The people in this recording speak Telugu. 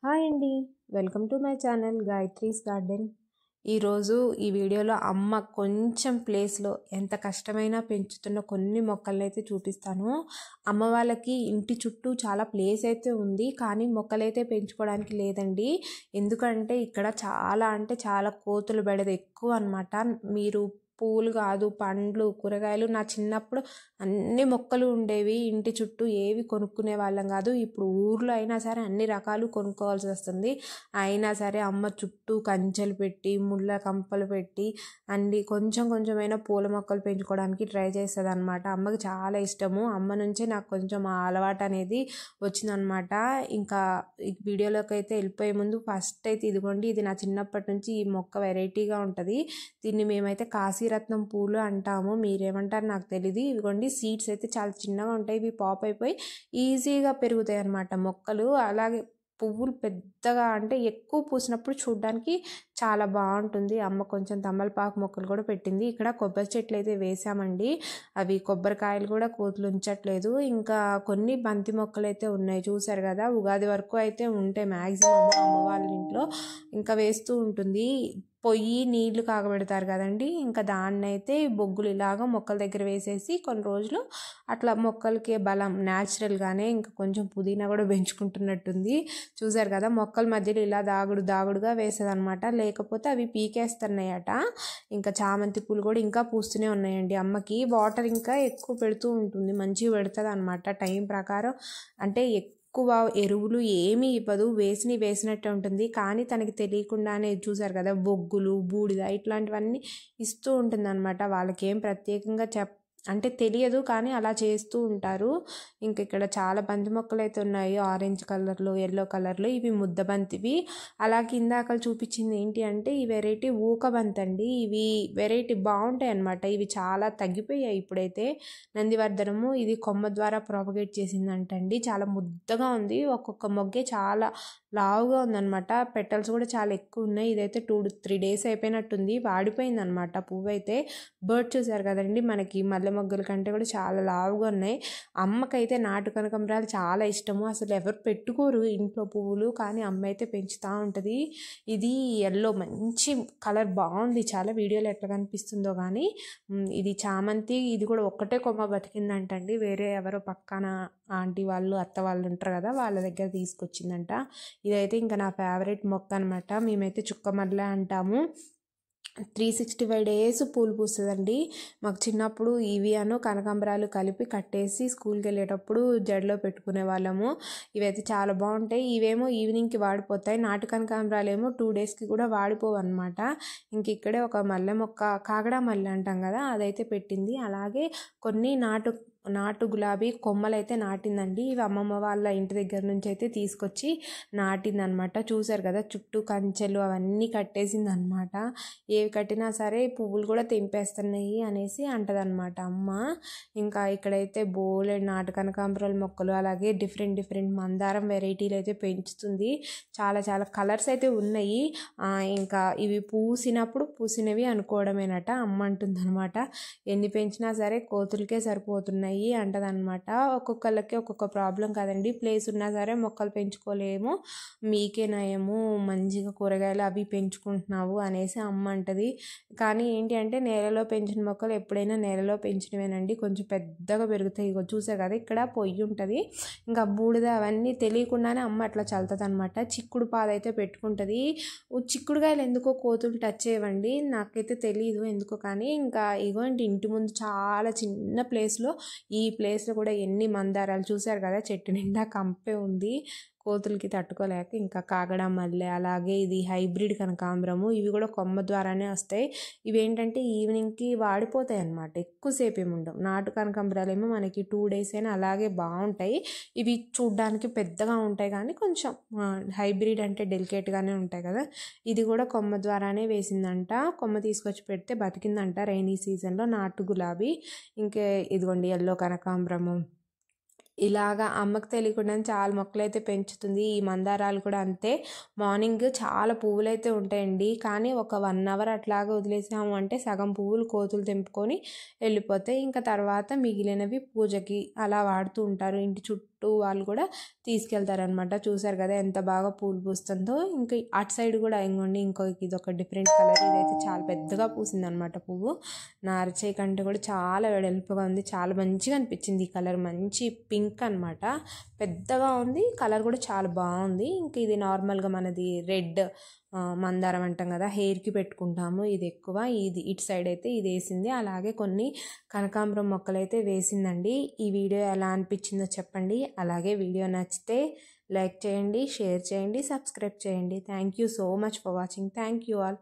హాయ్ అండి, welcome to my channel Gayatri's garden. ఈరోజు ఈ వీడియోలో అమ్మ కొంచెం ప్లేస్లో ఎంత కష్టమైనా పెంచుతున్న కొన్ని మొక్కలను అయితే చూపిస్తాను. అమ్మ వాళ్ళకి ఇంటి చుట్టూ చాలా ప్లేస్ అయితే ఉంది, కానీ మొక్కలైతే పెంచుకోవడానికి లేదండి. ఎందుకంటే ఇక్కడ చాలా కోతులు బెడద ఎక్కువ అనమాట. మీరు పూలు కాదు, పండ్లు, కూరగాయలు, నా చిన్నప్పుడు అన్ని మొక్కలు ఉండేవి ఇంటి చుట్టూ, ఏవి కొనుక్కునే వాళ్ళం కాదు. ఇప్పుడు ఊర్లో అయినా సరే అన్ని రకాలు కొనుక్కోవాల్సి వస్తుంది. అయినా సరే అమ్మ చుట్టూ కంచెలు పెట్టి, ముళ్ళ కంపలు పెట్టి అన్ని కొంచెమైనా పూల మొక్కలు పెంచుకోవడానికి ట్రై చేస్తుంది అనమాట. అమ్మకి చాలా ఇష్టము. అమ్మ నుంచే నాకు కొంచెం ఆ అలవాటు అనేది వచ్చిందనమాట. ఇంకా ఈ వీడియోలోకి అయితే వెళ్ళిపోయే ముందు ఫస్ట్ అయితే ఇదిగోండి, ఇది నా చిన్నప్పటి నుంచి ఈ మొక్క వెరైటీగా ఉంటుంది. దీన్ని మేమైతే కాశీరత్నం పూలు అంటాము, మీరేమంటారు నాకు తెలియదు. ఇదిగోండి, సీడ్స్ అయితే చాలా చిన్నగా ఉంటాయి, ఇవి పాప్ అయిపోయి ఈజీగా పెరుగుతాయి అన్నమాట మొక్కలు. అలాగే పువ్వులు పెద్దగా అంటే ఎక్కువ పూసినప్పుడు చూడడానికి చాలా బాగుంటుంది. అమ్మ కొంచెం తమలపాకు మొక్కలు కూడా పెట్టింది. ఇక్కడ కొబ్బరి చెట్లు అయితే వేసామండి, అవి కొబ్బరికాయలు కూడా కోతులు ఉంచట్లేదు. ఇంకా కొన్ని బంతి మొక్కలు అయితే ఉన్నాయి, చూసారు కదా. ఉగాది వరకు అయితే ఉంటాయి మ్యాక్సిమం అమ్మ వాళ్ళ ఇంట్లో. ఇంకా వేస్తూ ఉంటుంది. పొయ్యి నీళ్లు కాగబెడతారు కదండి, ఇంకా దాన్ని అయితే బొగ్గులు ఇలాగా మొక్కల దగ్గర వేసేసి కొన్ని రోజులు అట్లా మొక్కలకి బలం న్యాచురల్గానే. ఇంకా కొంచెం పుదీనా కూడా పెంచుకుంటున్నట్టుంది. చూసారు కదా, మొక్కల మధ్యలో ఇలా దాగుడుగా వేసేది అనమాట, లేకపోతే అవి పీకేస్తున్నాయట. ఇంకా చామంతి పూలు కూడా ఇంకా పూస్తూనే ఉన్నాయండి. అమ్మకి వాటర్ ఇంకా ఎక్కువ పెడుతూ ఉంటుంది, మంచిగా పెడుతుంది అనమాట టైం ప్రకారం. అంటే ఎక్కువ ఎరువులు ఏమీ ఇవ్వదు, వేసినట్టే ఉంటుంది. కానీ తనకి తెలియకుండానే చూసారు కదా, బొగ్గులు, బూడిద ఇట్లాంటివన్నీ ఇస్తూ ఉంటుంది అనమాట. వాళ్ళకేం ప్రత్యేకంగా అంటే తెలియదు, కానీ అలా చేస్తూ ఉంటారు. ఇంక ఇక్కడ చాలా బంతి మొక్కలు అయితే ఉన్నాయి, ఆరెంజ్ కలర్లో, ఎల్లో కలర్లో. ఇవి ముద్దబంతివి. అలాగే ఇందాక చూపించింది ఏంటి అంటే ఈ వెరైటీ ఊకబంతి అండి. ఇవి వెరైటీ బాగుంటాయి అన్నమాట. ఇవి చాలా తగ్గిపోయాయి ఇప్పుడైతే. నందివర్ధనము ఇది కొమ్మ ద్వారా ప్రాపగేట్ చేసిందంటండి. చాలా ముద్దగా ఉంది, ఒక్కొక్క మొగ్గే చాలా లావుగా ఉందన్నమాట. పెటల్స్ కూడా చాలా ఎక్కువ ఉన్నాయి. ఇదైతే 2-3 డేస్ అయిపోయినట్టుంది, వాడిపోయింది అనమాట పువ్వు అయితే. బర్డ్ చూసారు కదండి, మనకి మల్లె మొగ్గల కంటే కూడా చాలా లావుగా ఉన్నాయి. అమ్మకైతే నాటు కనకాంబరాలు చాలా ఇష్టము. అసలు ఎవరు పెట్టుకోరు ఇంట్లో పువ్వులు, కానీ అమ్మ అయితే పెంచుతూ ఉంటుంది. ఇది ఎల్లో మంచి కలర్ బాగుంది చాలా, వీడియోలో ఎట్లా కనిపిస్తుందో కానీ. ఇది చామంతి, ఇది కూడా ఒక్కటే కొమ్మ బతికిందంటండి. వేరే ఎవరో పక్కన ఆంటీ వాళ్ళు, అత్త వాళ్ళు ఉంటారు కదా, వాళ్ళ దగ్గర తీసుకొచ్చిందంట. ఇదైతే ఇంకా నా ఫేవరెట్ మొక్క అనమాట. మేమైతే చుక్కమల్లె అంటాము. 365 డేస్ పూలు పూస్తుందండి. మాకు చిన్నప్పుడు ఇవి కనకాంబరాలు కలిపి కట్టేసి స్కూల్కి వెళ్ళేటప్పుడు జడలో పెట్టుకునే వాళ్ళము. ఇవైతే చాలా బాగుంటాయి. ఇవేమో ఈవినింగ్కి వాడిపోతాయి, నాటు కనకాంబరాలు ఏమో 2 డేస్కి కూడా వాడిపోవు అనమాట. ఇంక ఇక్కడే ఒక మల్లె మొక్క, కాగడా మల్లె అంటాం కదా, అదైతే పెట్టింది. అలాగే కొన్ని నాటు గులాబీ కొమ్మలు అయితే నాటిందండి. ఇవి అమ్మమ్మ వాళ్ళ ఇంటి దగ్గర నుంచి అయితే తీసుకొచ్చి నాటిందనమాట. చూసారు కదా, చుట్టూ కంచెలు అవన్నీ కట్టేసింది అనమాట. ఏవి కట్టినా సరే పువ్వులు కూడా తెంపేస్తున్నాయి అనేసి అంటదనమాట అమ్మ. ఇంకా ఇక్కడైతే బోలెడ్ నాటు కనకాంబరాల మొక్కలు, అలాగే డిఫరెంట్ మందారం వెరైటీలు అయితే పెంచుతుంది. చాలా కలర్స్ అయితే ఉన్నాయి. ఇంకా ఇవి పూసినవి అనుకోవడమేనట, అమ్మ అంటుందన్నమాట. ఎన్ని పెంచినా సరే కోతులకే సరిపోతున్నాయి అంటదన్నమాట. ఒక్కొక్కళ్ళకి ఒక్కొక్క ప్రాబ్లం కదండి, ప్లేస్ ఉన్నా సరే మొక్కలు పెంచుకోలేము, మీకే నయము మంచిగా కూరగాయలు అవి పెంచుకుంటున్నావు అనేసి అమ్మ అంటది. కానీ ఏంటి అంటే నేలలో పెంచిన మొక్కలు ఎప్పుడైనా నేలలో పెంచినవేనండి, కొంచెం పెద్దగా పెరుగుతాయి. ఇగో చూసారు కదా, ఇక్కడ పొయ్యి ఉంటుంది, ఇంకా బూడిద అవన్నీ తెలియకుండానే అమ్మ అట్లా చల్లుతుంది అనమాట. చిక్కుడు పాదైతే పెట్టుకుంటుంది. చిక్కుడుకాయలు ఎందుకో కోతులు టచ్ చేయవండి, నాకైతే తెలియదు ఎందుకో కానీ. ఇంకా ఇగోండి, ఇంటి ముందు చాలా చిన్న ప్లేస్లో, ఈ ప్లేస్లో కూడా ఎన్ని మందారాలు చూసారు కదా, చెట్టు నిండా కంపే ఉంది, కోతులకి తట్టుకోలేక. ఇంకా కాగడా మల్లె, అలాగే ఇది హైబ్రిడ్ కనకాంబరము, ఇవి కూడా కొమ్మ ద్వారానే వస్తాయి. ఇవి ఏంటంటే ఈవినింగ్కి వాడిపోతాయి అన్నమాట, ఎక్కువసేపు ఏమి ఉండవు. నాటు కనకాంబరాలు ఏమో మనకి 2 డేస్ అయినా అలాగే బాగుంటాయి. ఇవి చూడ్డానికి పెద్దగా ఉంటాయి, కానీ కొంచెం హైబ్రిడ్ అంటే డెలికేట్గానే ఉంటాయి కదా. ఇది కూడా కొమ్మ ద్వారానే వేసిందంట, కొమ్మ తీసుకొచ్చి పెడితే బతికిందంట రైనీ సీజన్లో. నాటు గులాబీ, ఇంకా ఇదిగోండి ఎల్లో కనకాంబరము. ఇలాగా అమ్మకు తెలియకుండా చాలా మొక్కలు అయితే పెంచుతుంది. ఈ మందారాలు కూడా అంతే, మార్నింగ్ చాలా పువ్వులు అయితే ఉంటాయండి, కానీ ఒక 1 అవర్ అట్లాగా వదిలేసాము అంటే సగం పువ్వులు కోతులు తెంపుకొని వెళ్ళిపోతాయి. ఇంకా తర్వాత మిగిలినవి పూజకి అలా వాడుతూ ఉంటారు. ఇంటి చుట్టూ చుట్టూ వాళ్ళు కూడా తీసుకెళ్తారనమాట. చూసారు కదా ఎంత బాగా పూలు పూస్తుందో. ఇంకా అటు సైడ్ కూడా ఇంకోండి ఇదొక డిఫరెంట్ కలర్. ఇదైతే చాలా పెద్దగా పూసిందనమాట పువ్వు. నా అరచేయి కంటే కూడా చాలా వెడల్పుగా ఉంది. చాలా మంచిగా అనిపించింది ఈ కలర్. మంచి పింక్ అనమాట, పెద్దగా ఉంది. కలర్ కూడా చాలా బాగుంది. ఇంకా ఇది నార్మల్గా మనది రెడ్ మందారం అంటాం కదా, హెయిర్కి పెట్టుకుంటాము. ఇది ఎక్కువ ఇటు సైడ్ అయితే ఇది వేసింది. అలాగే కొన్ని కనకాంబరం మొక్కలు అయితే వేసిందండి. ఈ వీడియో ఎలా అనిపించిందో చెప్పండి. అలాగే వీడియో నచ్చితే లైక్ చేయండి, షేర్ చేయండి, సబ్స్క్రైబ్ చేయండి. Thank you so much for watching. Thank you all.